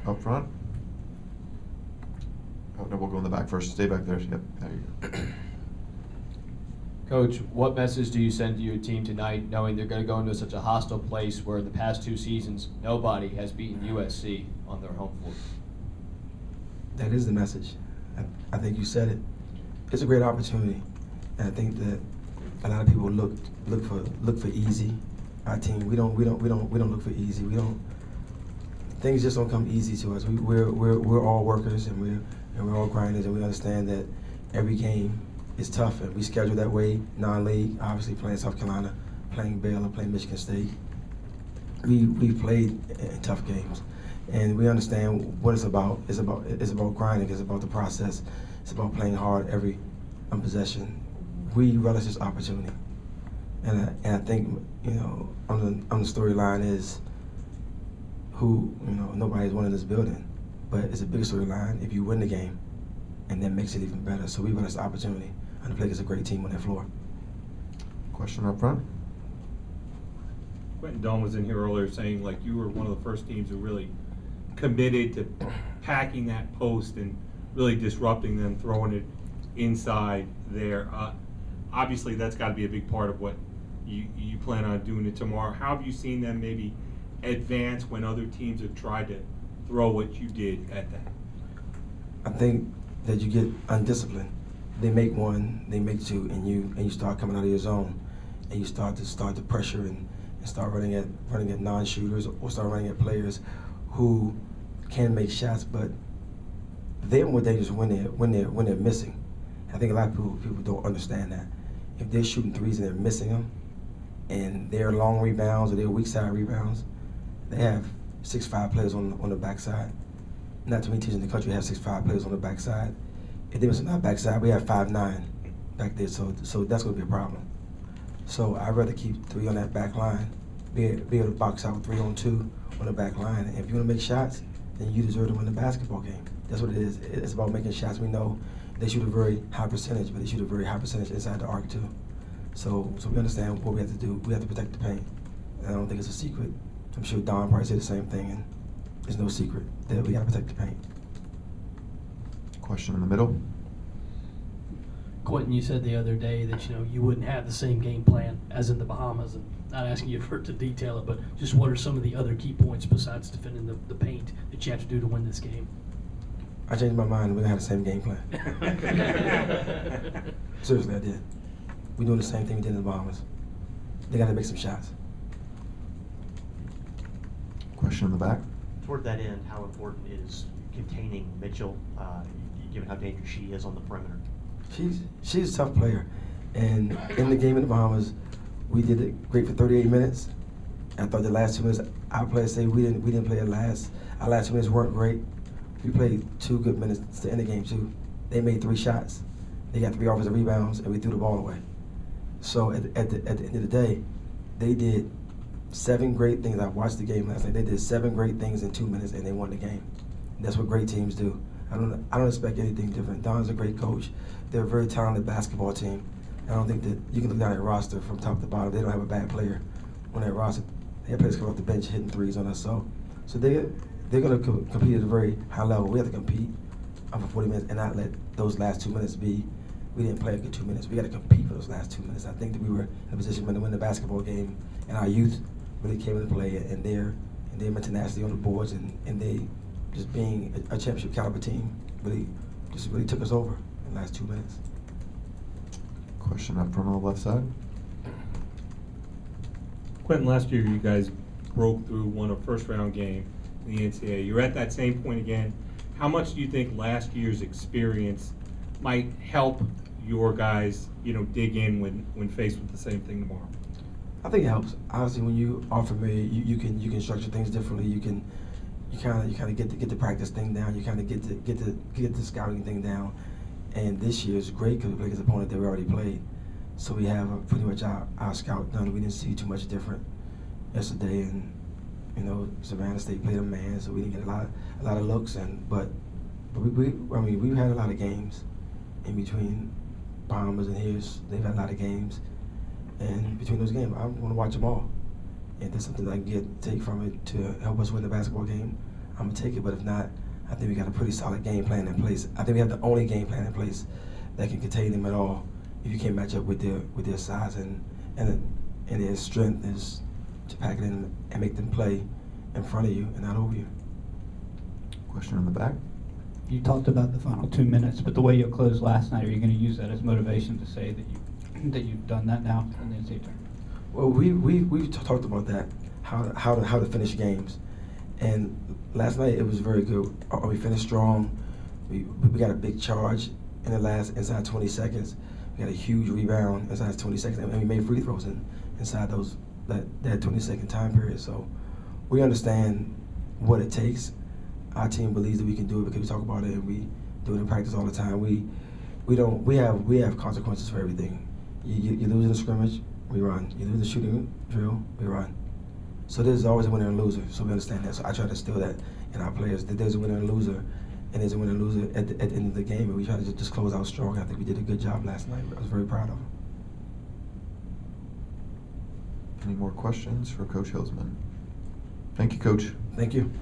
Up front. Oh, no, we'll go in the back first. Stay back there. Yep, there you go. Coach, what message do you send to your team tonight, knowing they're going to go into such a hostile place where in the past 2 seasons, nobody has beaten USC on their home floor? That is the message. I think you said it. It's a great opportunity, and I think that a lot of people look for easy. Our team, we don't look for easy. Things just don't come easy to us. We're all workers, and we're all grinders, and we understand that every game is tough, and we schedule that way. Non-league, obviously playing South Carolina, playing Baylor, playing Michigan State. We've played in tough games, and we understand what it's about. It's about grinding. It's about the process. It's about playing hard every possession. We relish this opportunity, and I think on the storyline is who nobody's won in this building, but it's a big storyline if you win the game, and that makes it even better. So we relish the opportunity, and the play is a great team on that floor. Question up front. Quentin Hillsman was in here earlier saying like you were one of the first teams who really committed to packing that post and really disrupting them, throwing it inside there. Obviously, that's got to be a big part of what you plan on doing it tomorrow. How have you seen them maybe advance when other teams have tried to throw what you did at that? I think that you get undisciplined. They make one, they make two, and you start coming out of your zone, and you start to pressure and start running at non-shooters or start running at players who can make shots, but they're more dangerous when they're missing. I think a lot of people don't understand that. If they're shooting threes and they're missing them, and they're long rebounds or they're weak side rebounds, they have 6'5" players on the backside. Not too many teams in the country have 6'5" players on the backside. If they miss on our backside, we have 5'9" back there, so that's going to be a problem. So I'd rather keep 3 on that back line, be able to box out 3-on-2 on the back line. And if you want to make shots, then you deserve to win the basketball game. That's what it is. It's about making shots. We know they shoot a very high percentage, but they shoot a very high percentage inside the arc too. So we understand what we have to do. We have to protect the paint. And I don't think it's a secret. I'm sure Don probably said the same thing, and there's no secret that we got to protect the paint. Question in the middle. Quentin, you said the other day that you wouldn't have the same game plan as in the Bahamas, and not asking you to detail it, but just what are some of the other key points besides defending the paint that you have to do to win this game? I changed my mind. We're gonna have the same game plan. Seriously, I did. We're doing the same thing we did in the Bahamas. They got to make some shots. Question in the back. Toward that end, how important is containing Mitchell, given how dangerous she is on the perimeter? She's a tough player, and in the game in the Bahamas, we did it great for 38 minutes. I thought the last 2 minutes, our players say we didn't play our last 2 minutes weren't great. We played 2 good minutes to end the game too. They made 3 shots. They got 3 offensive rebounds, and we threw the ball away. So at the end of the day, they did 7 great things. I watched the game last night. They did 7 great things in 2 minutes, and they won the game. That's what great teams do. I don't expect anything different. Don's a great coach. They're a very talented basketball team. I don't think that you can look down at roster from top to bottom. They don't have a bad player on that roster. They have players coming off the bench hitting threes on us. So they're going to compete at a very high level. We have to compete for 40 minutes and not let those last 2 minutes be. We didn't play a good 2 minutes. We got to compete for those last 2 minutes. I think that we were in a position to win the basketball game, and our youth really came into play, and their mental tenacity on the boards, and they just being a championship caliber team really took us over in the last 2 minutes. Question up front on the left side. Quentin, last year you guys broke through, won a first-round game in the NCAA. You're at that same point again. How much do you think last year's experience might help your guys, dig in when faced with the same thing tomorrow? I think it helps. Obviously, when you are familiar, you can structure things differently. You kind of get the practice thing down. You kind of get the scouting thing down. And this year is great because we play against an opponent that we already played. So we have pretty much our scout done. We didn't see too much different yesterday, and Savannah State played a man, so we didn't get a lot of looks. But we've had a lot of games in between Bahamas and here's. They've had a lot of games, and between those games, I want to watch them all. And if there's something I can take from it to help us win the basketball game, I'm gonna take it. But if not, I think we got a pretty solid game plan in place. I think we have the only game plan in place that can contain them at all. If you can't match up with their size and their strength is to pack it in and make them play in front of you and not over you. Question in the back. You talked about the final 2 minutes, but the way you closed last night, are you going to use that as motivation to say that you've done that now in the NCAA tournament? Well, we talked about that, how to finish games, and last night it was very good. We finished strong. We got a big charge in the last inside 20 seconds. We got a huge rebound inside 20 seconds, and we made free throws inside that 20-second time period. So we understand what it takes. Our team believes that we can do it because we talk about it and we do it in practice all the time. We have consequences for everything. You lose in a scrimmage, we run. You lose a shooting drill, we run. So there's always a winner and loser. So we understand that. So I try to instill that in our players that there's a winner and loser, and there's a winner and loser at the end of the game. And we try to just close out strong. I think we did a good job last night. I was very proud of them. Any more questions for Coach Hillsman? Thank you, Coach. Thank you.